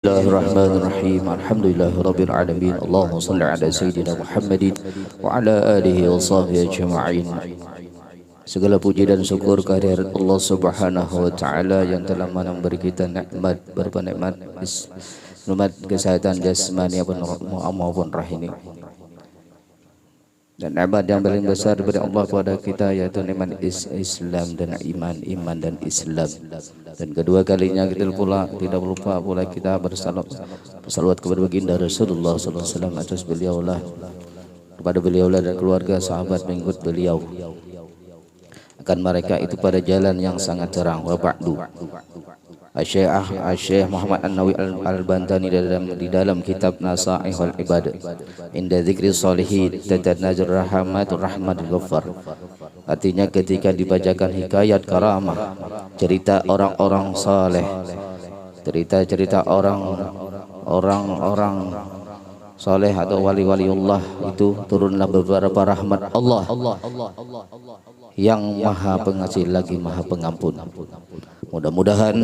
Bismillahirrahmanirrahim. Alhamdulillahirabbil alamin. Allahumma shalli ala sayyidina Muhammadin wa ala alihi wa sahbihi ajma'in. Segala puji dan syukur kehadirat Allah Subhanahu wa taala yang telah memberi kita nikmat bernikmat kesehatan jasmani maupun rohani. Dan nikmat yang paling besar dari Allah kepada kita yaitu nikmat Islam dan iman dan Islam. Dan kedua kalinya kita pula tidak lupa pula kita bersalawat kepada baginda Rasulullah sallallahu alaihi wasallam atas beliaulah, kepada beliaulah dan keluarga sahabat mengikut beliau akan mereka itu pada jalan yang sangat terang. Wa ba'du. Syekh Muhammad An-Nawawi Al-Bantani di dalam kitab Nasaihul Ibad inda dzikri sholihin tatanazur rahmatur rahmatul ghaffar. Artinya ketika dibacakan hikayat karamah, cerita orang-orang saleh, cerita orang-orang saleh atau wali-waliullah, itu turunlah beberapa rahmat Allah yang maha pengasih lagi maha pengampun. Mudah-mudahan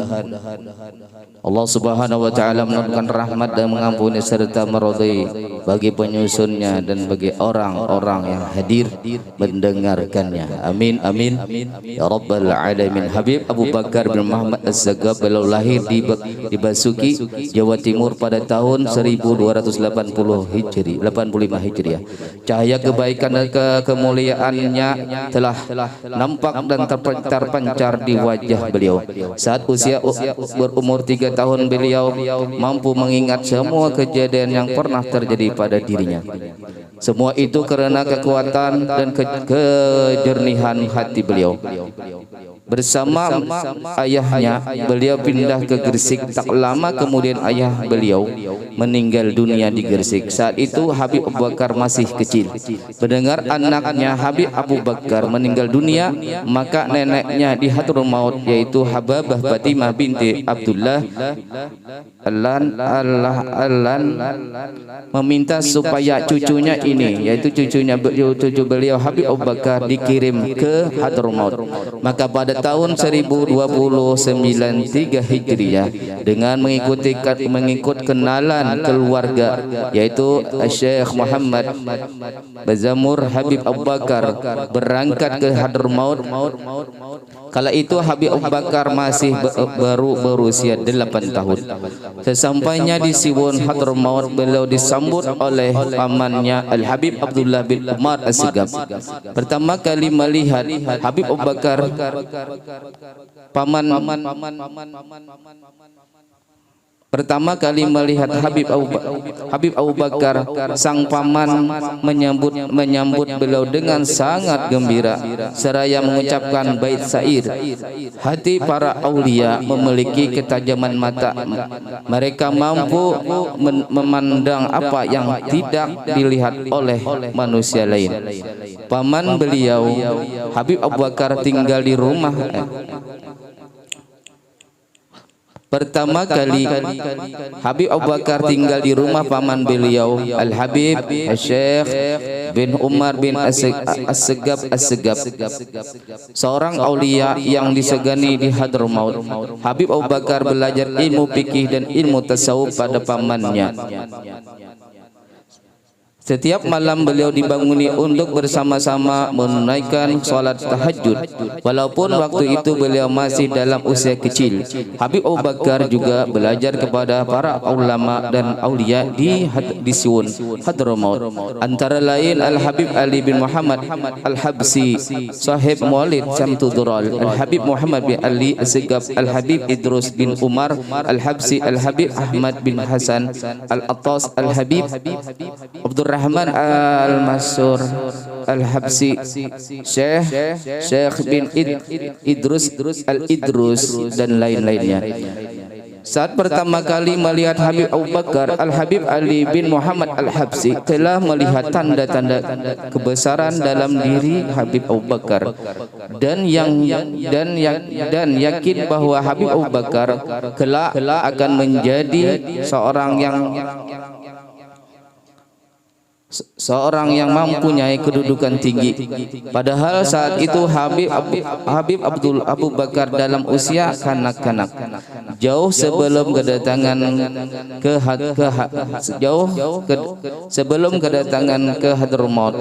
Allah Subhanahu wa taala menurunkan rahmat dan mengampuni serta meridai bagi penyusunnya dan bagi orang-orang yang hadir mendengarkannya. Amin amin ya rabbal alamin. Habib Abu Bakar bin Muhammad As-Sagab beliau lahir di Basuki, Jawa Timur pada tahun 1280 Hijri, 85 Hijriah. Cahaya kebaikan dan kemuliaannya telah nampak dan terpancar di wajah beliau. Saat usia berumur 3 tahun beliau mampu mengingat semua kejadian yang pernah terjadi pada dirinya. Semua itu karena kekuatan dan kejernihan hati beliau. Bersama ayahnya beliau pindah ke Gresik. Tak lama kemudian ayah beliau meninggal dunia di Gresik. Saat itu Habib Abu Bakar masih kecil. Mendengar anaknya Habib Abu Bakar meninggal dunia, maka neneknya di Hadramaut yaitu Hababah Fatimah binti Abdullah Allan meminta supaya cucunya ini, yaitu cucu beliau Habib Abu Bakar, dikirim ke Hadramaut. Maka pada tahun 1029 Hijriah dengan mengikut kenalan keluarga yaitu Syekh Muhammad Bazamur, Habib Abu Bakar berangkat ke Hadramaut. Kala itu Habib Abu Bakar masih baru berusia 8 tahun. Sesampainya di Siwon Hadramaut, beliau disambut oleh pamannya Al-Habib Abdullah bin Umar As-Sigab. Pertama kali melihat Habib Abu Bakar, pertama kali melihat Habib Abu Bakar, sang paman menyambut beliau dengan sangat gembira seraya mengucapkan bait syair. Hati para aulia memiliki ketajaman mata. Mereka mampu memandang apa yang tidak dilihat oleh manusia lain. Paman beliau Habib Abu Bakar tinggal di rumah. Pertama kali Habib Abu Bakar tinggal di rumah paman beliau Al-Habib Syekh bin Umar bin As-Sagab, seorang aulia yang disegani di Hadramaut. Habib Abu Bakar belajar ilmu fikih dan ilmu tasawuf pada pamannya. Setiap malam beliau dibanguni untuk bersama-sama menunaikan salat tahajud. Walaupun waktu itu beliau masih dalam usia kecil, Habib Abu Bakar juga belajar kepada para ulama dan aulia di Siwon Hadramaut. Antara lain Al-Habib Ali bin Muhammad Al-Habsi, sahib Maulid Syamsuddaulah, Al-Habib Muhammad bin Ali As-Sigab, Al-Habib Idrus bin Umar Al-Habsi, Al-Habib Ahmad bin Hasan Al-Attas, Al-Habib Abdurrahman Al-Masur Al-Habsi, Syekh bin Idrus Al-Idrus dan lain-lainnya. Saat pertama kali melihat Habib Abu Bakar, Al-Habib Ali bin Muhammad Al-Habsi telah melihat tanda-tanda kebesaran dalam diri Habib Abu Bakar dan yakin bahwa Habib Abu Bakar kelak akan menjadi seorang yang seorang yang mempunyai kedudukan tinggi. Padahal saat itu Habib Abu Bakar dalam usia kanak-kanak, jauh sebelum kedatangan sebelum kedatangan ke Hadramaut.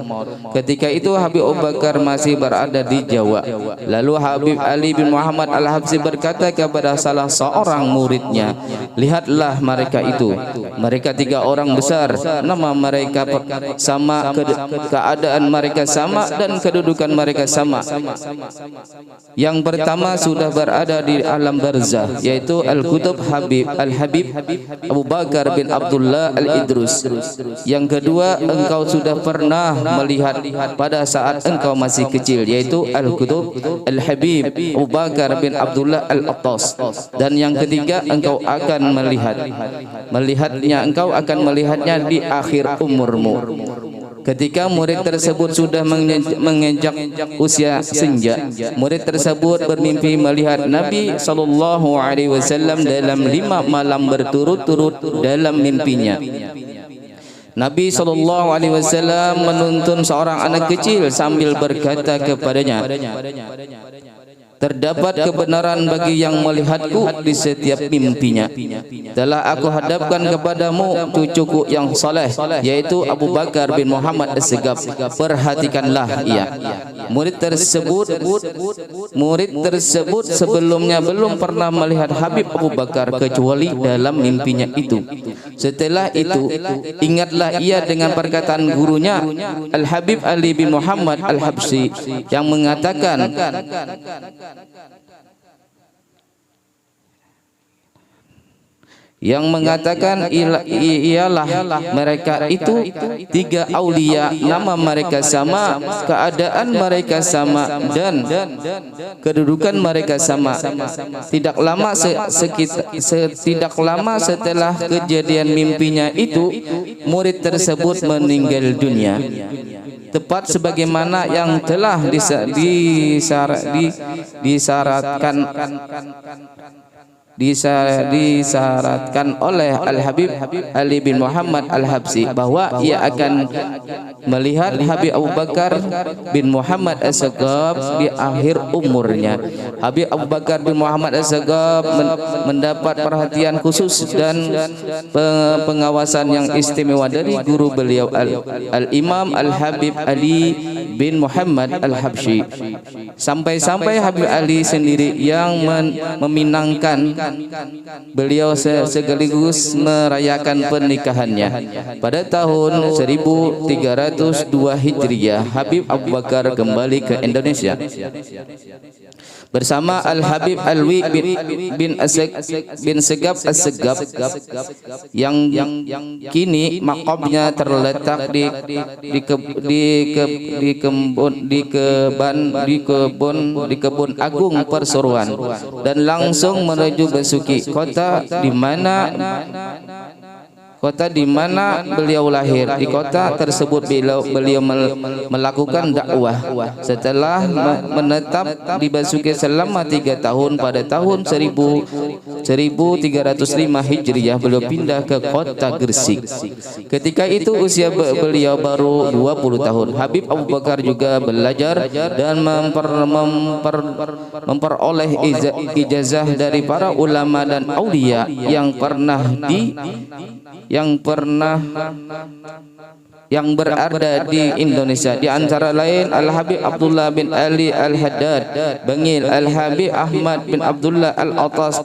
Ketika itu Habib Abu Bakar masih berada di Jawa. Lalu Habib Ali bin Muhammad Al-Habsyi berkata kepada salah seorang muridnya, "Lihatlah mereka itu. Mereka 3 orang besar, nama mereka sama, keadaan mereka sama, dan kedudukan mereka sama. Yang pertama sudah berada di alam barzah, yaitu Al-Qutb Al-Habib Abu Bakar bin Abdullah Al-Idrus. Yang kedua, engkau sudah pernah melihat pada saat engkau masih kecil, yaitu Al-Qutb Al-Habib Abu Bakar bin Abdullah Al-Attas. Dan yang ketiga, engkau akan melihatnya di akhir umurmu." Ketika murid tersebut sudah menginjak usia senja, murid tersebut bermimpi melihat Nabi SAW dalam 5 malam berturut-turut dalam mimpinya. Nabi SAW menuntun seorang anak kecil sambil berkata kepadanya, "Terdapat kebenaran bagi yang melihatku di setiap mimpinya. Telah aku hadapkan kepadamu cucuku yang saleh, yaitu Abu Bakar bin Muhammad As-Segaf. Perhatikanlah ia." Murid tersebut sebelumnya belum pernah melihat Habib Abu Bakar kecuali dalam mimpinya itu. Setelah itu, ingatlah ia dengan perkataan gurunya Al-Habib Ali bin Muhammad Al-Habsyi yang mengatakan, ialah mereka itu 3 aulia, nama mereka sama, keadaan mereka sama, dan kedudukan mereka sama. Tidak lama setelah kejadian mimpinya itu, murid tersebut meninggal dunia, tepat sebagaimana yang telah disyaratkan oleh Al-Habib Ali bin Muhammad Al-Habsyi bahwa ia akan melihat Habib Abu Bakar bin Muhammad As-Segaf di akhir umurnya. Habib Abu Bakar bin Muhammad As-Segaf mendapat perhatian khusus dan pengawasan yang istimewa dari guru beliau Al-Imam Al-Habib Ali bin Muhammad Al-Habsyi. Sampai-sampai Habib Ali sendiri yang meminangkan beliau sekaligus merayakan pernikahannya. Pada tahun 1302 Hijriah, Habib Abu Bakar kembali ke Indonesia bersama Al-Habib Alwi bin Segaf As-Segaf yang kini makamnya terletak di kebun agung Perseroan, dan langsung menuju Besuki, kota di mana beliau lahir. Di kota tersebut beliau melakukan dakwah. Setelah menetap di Besuki selama 3 tahun, pada tahun 1305 Hijriah beliau pindah ke kota Gresik. Ketika itu usia beliau baru 20 tahun. Habib Abu Bakar juga belajar dan memperoleh ijazah dari para ulama dan aulia yang berada di Indonesia, di antara lain Al-Habib Abdullah bin Ali Al-Haddad Bengil, Al-Habib Ahmad bin Abdullah Al-Attas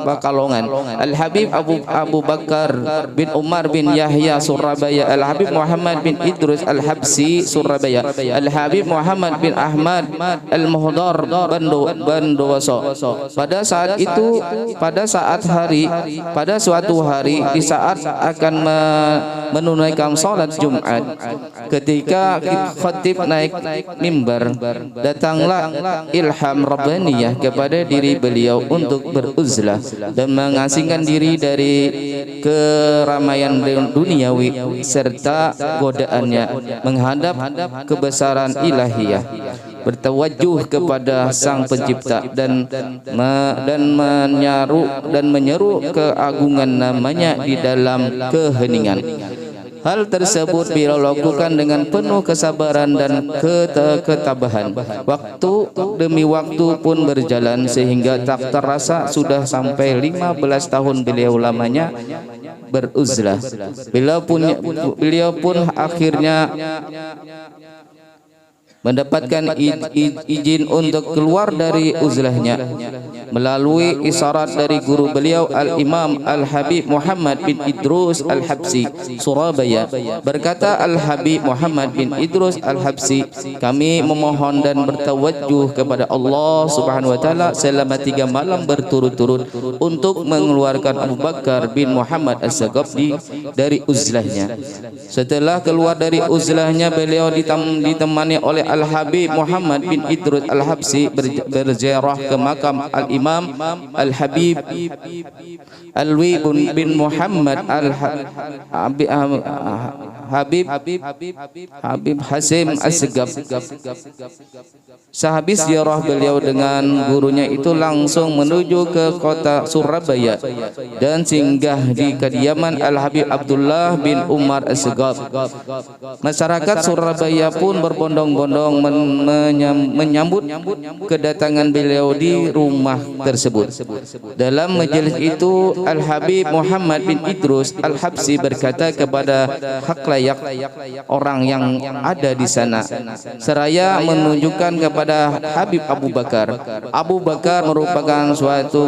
Bakalongan, Al-Habib Abu Bakar bin Umar bin Yahya Surabaya, Al-Habib Muhammad bin Idrus Al-Habsyi Surabaya, Al-Habib Muhammad bin Ahmad Al-Muhdar Bondowoso. Pada suatu hari di saat akan menunaikan salat Jumat, ketika khatib naik mimbar, datanglah ilham rabbaniyah kepada diri beliau untuk beruzlah dan mengasingkan diri dari keramaian duniawi serta godaannya, menghadap kebesaran ilahiyah, bertawajuh kepada Sang Pencipta dan menyeru keagungan namanya di dalam keheningan. Hal tersebut beliau lakukan dengan penuh kesabaran dan ketabahan. Waktu demi waktu pun berjalan sehingga tak terasa sudah sampai 15 tahun beliau lamanya beruzlah. Beliau pun akhirnya mendapatkan izin untuk keluar dari uzlahnya melalui isyarat dari guru beliau Al-Imam Al-Habib Muhammad bin Idrus Al-Habsi Surabaya. Berkata Al-Habib Muhammad bin Idrus Al-Habsi, kami memohon dan bertawajjuh kepada Allah Subhanahu wa taala selama 3 malam berturut-turut untuk mengeluarkan Abu Bakar bin Muhammad As-Sagaf dari uzlahnya. Setelah keluar dari uzlahnya, beliau ditemani oleh Al-Habib Muhammad bin Idrus Al-Habsi berziarah ke makam Al-Imam Al-Habib Alwi bin Muhammad Habib Hasim As-Sagaf. Sehabis ziarah beliau dengan gurunya itu langsung menuju ke kota Surabaya dan singgah di kediaman Al-Habib Abdullah bin Umar As-Sagaf. Masyarakat Surabaya pun berbondong-bondong menyambut kedatangan beliau di rumah tersebut. Dalam majelis itu Al-Habib Muhammad bin Idrus Al-Habsi berkata kepada halayak orang yang ada di sana, seraya menunjukkan kepada Habib Abu Bakar. Abu Bakar merupakan suatu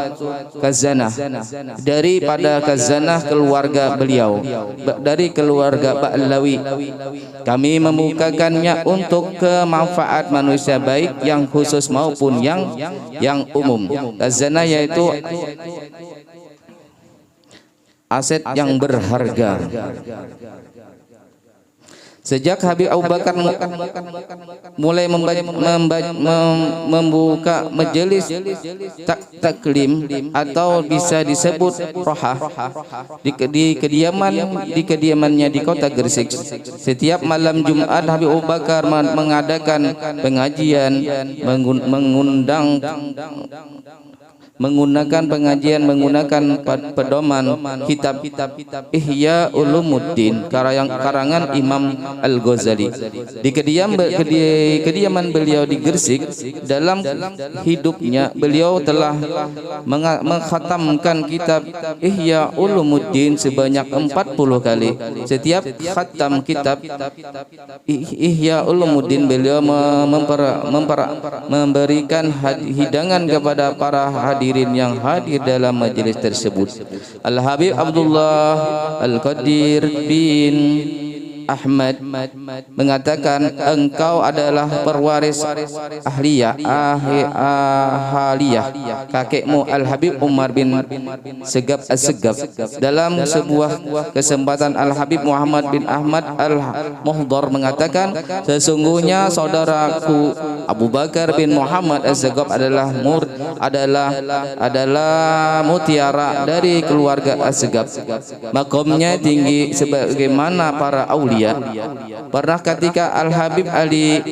khazanah daripada khazanah keluarga beliau, dari keluarga Ba'lawi. Kami membukakannya untuk kemanfaat manusia baik yang khusus maupun yang umum. Khazanah yaitu aset yang berharga. Sejak Habib Abu Bakar mulai membuka majelis taklim atau bisa disebut rohah di kediamannya di kota Gresik. Setiap malam Jumat Habib Abu Bakar mengadakan pengajian, menggunakan pedoman kitab Ihya Ulumuddin karangan Imam Al-Ghazali. Di kediaman beliau di Gresik, dalam hidupnya beliau telah mengkhatamkan kitab Ihya Ulumuddin sebanyak 40 kali. Setiap khatam kitab Ihya Ulumuddin beliau memberikan hidangan kepada para hadirin yang hadir dalam majelis tersebut. Al-Habib Abdullah Al-Qadir bin Ahmad mengatakan, engkau adalah perwaris ahliyah kakekmu Al-Habib Umar bin Sagaf As-Sagaf. Dalam sebuah kesempatan Al-Habib Muhammad bin Ahmad Al-Muhdar mengatakan, sesungguhnya saudaraku Abu Bakar bin Muhammad As-Sagaf adalah mutiara dari keluarga As-Sagaf. Makomnya tinggi sebagaimana para aulia. Pernah ketika Al-Habib Ali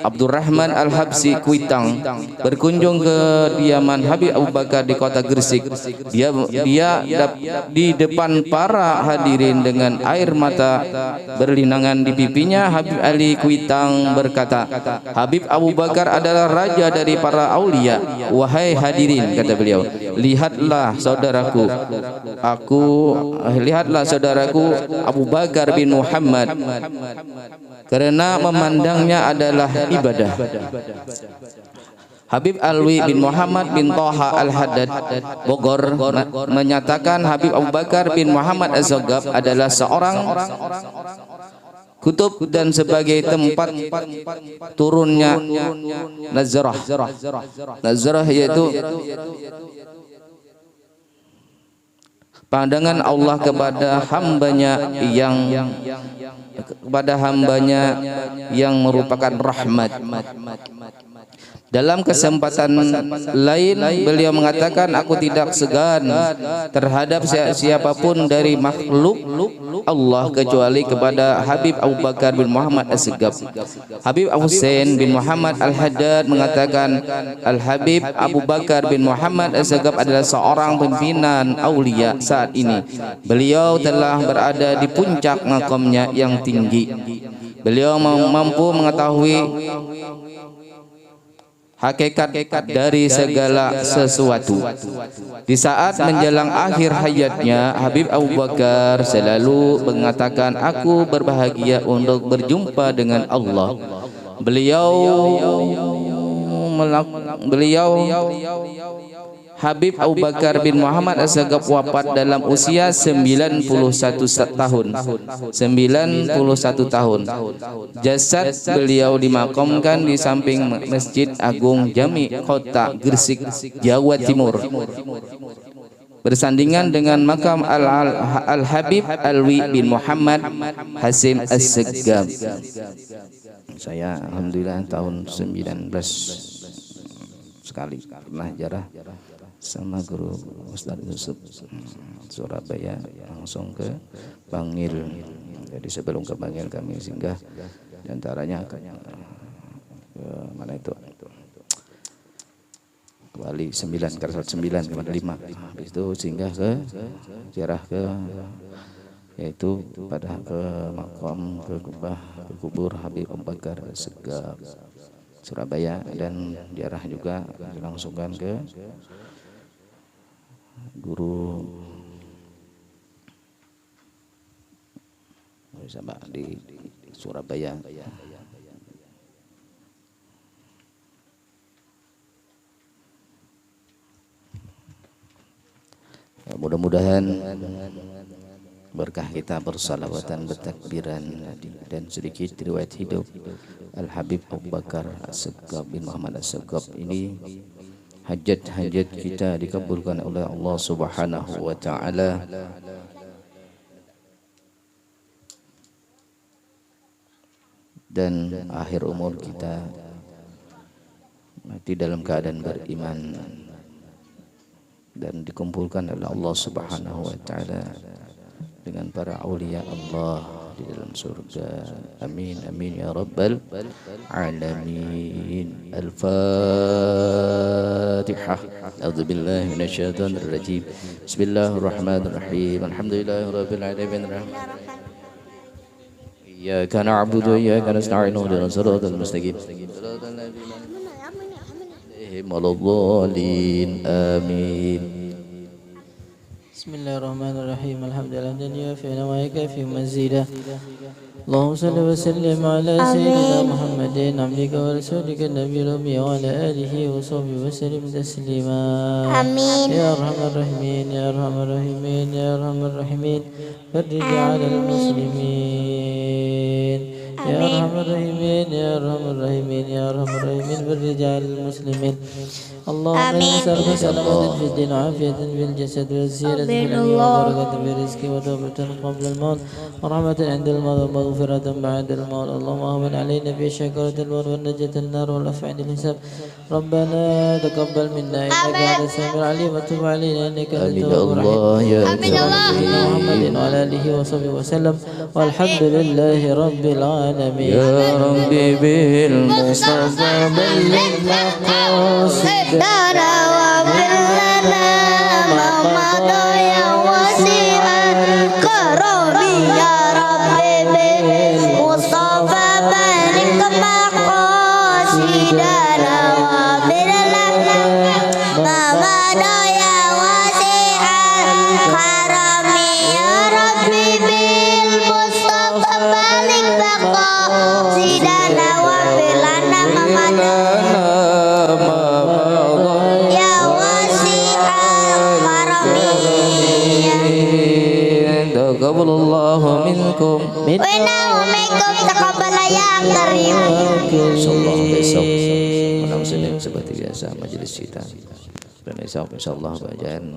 Abdurrahman Al-Habsi Kuitang berkunjung ke kediaman Habib Abu Bakar di kota Gresik, dia di depan para hadirin dengan air mata berlinangan di pipinya. Habib Ali Kuitang berkata, Habib Abu Bakar adalah raja dari para aulia. Wahai hadirin, kata beliau, lihatlah saudaraku Abu Bakar bin Muhammad, karena memandangnya adalah ibadah. Habib Alwi bin Muhammad bin Toha Al-Haddad Bogor menyatakan Habib Abu Bakar bin Muhammad Az-Sagaf adalah seorang kutub dan sebagai tempat turunnya nazarah. Nazarah yaitu pandangan Allah kepada hambanya yang merupakan rahmat. Dalam kesempatan lain beliau mengatakan, aku tidak segan terhadap siapapun dari makhluk Allah kecuali kepada Habib Abu Bakar bin Muhammad As-Segaf. Habib Husain bin Muhammad Al-Haddad mengatakan, Al-Habib Abu Bakar bin Muhammad As-Segaf adalah seorang pimpinan aulia saat ini. Beliau telah berada di puncak makamnya yang tinggi. Beliau mampu mengetahui hakikat dari segala sesuatu. Di saat menjelang akhir hayatnya, Habib Abu Bakar selalu mengatakan, aku berbahagia untuk berjumpa dengan Allah. Habib Abu Bakar bin Muhammad As-Segaf wafat dalam usia 91 tahun. 91 tahun. Jasad beliau dimakamkan di samping Masjid Agung Jami Kota Gresik, Jawa Timur, bersandingan dengan makam Al-Habib Alwi bin Muhammad Hasim As-Segaf. Saya alhamdulillah tahun 19 sekali pernah jarah sama guru Ustaz Yusuf Surabaya, langsung ke Bangil. Jadi sebelum ke Bangil kami singgah diantaranya ke mana itu Wali 9 Karsat 9 kepada 5. Habis itu singgah ke ziarah ke yaitu pada ke makam ke kubur Habib Abu Bakar As-Segaf Surabaya, dan ziarah juga dilangsungkan ke guru sama di Surabaya. Mudah-mudahan berkah kita bersalawatan, bertakbiran dan sedikit riwayat hidup Al-Habib Abu Bakar As-Segaf bin Muhammad As-Segaf ini, hajat-hajat kita dikabulkan oleh Allah Subhanahu wa taala, dan akhir umur kita mati dalam keadaan beriman dan dikumpulkan oleh Allah Subhanahu wa taala dengan para aulia Allah di dalam surga. Amin amin ya rabbal alamin. Al-Fatihah. A'udzubillahi minasyaitonir rajim. Bismillahirrahmanirrahim. Alhamdulillahirabbil alamin. Iyyaka na'budu wa iyyaka nasta'in. Ihdinas siratal mustaqim. Siratal ladzina amin. Bismillahirrahmanirrahim. Alhamdulillah dan yuafi'na wa yukafi mazida. Allahumma salli wa sallim ala sayyidina Muhammadin abdika wa rasulika nabiyil ummi wa ala alihi wa sahbihi wa sallim taslima. Amin. Ya arhamar rahimin, ya arhamar rahimin, ya arhamar rahimin. Farij 'alal muslimin. Ya arhamar rahimin, ya arhamar rahimin, ya arhamar rahimin. Farij 'alal muslimin. اللهم نسألك سلامة في الدين وعافية في الجسد والسيرة في العلم وبركة في الرزق وتوبة قبل الموت ورحمة عند الموت ومغفرة بعد الموت. اللهم أهون علينا في شكرة الموت والنجاة النار والعفو عند الحساب. ربنا تقبل منا إنك أنت السميع العليم وتب علينا إنك أنت التواب الرحيم. سيدنا محمد وعلى آله وصحبه وسلم والحمد لله رب العالمين. يا ربي بالمصطفى بلغ مقاصد دارا وبلنا مضى يا وسيعا كرمي يا ربي بالمصطفى بلغ مقاصدنا وبلنا مضى يا وسيعا كرمي يا ربي بالمصطفى بلغ مقاصدنا وبلنا مضى taqabbalallahu minkum wa minkum taqabbal ya karim. Insyaallah besok malam Senin seperti biasa majelis kita, dan insya Allah bacaan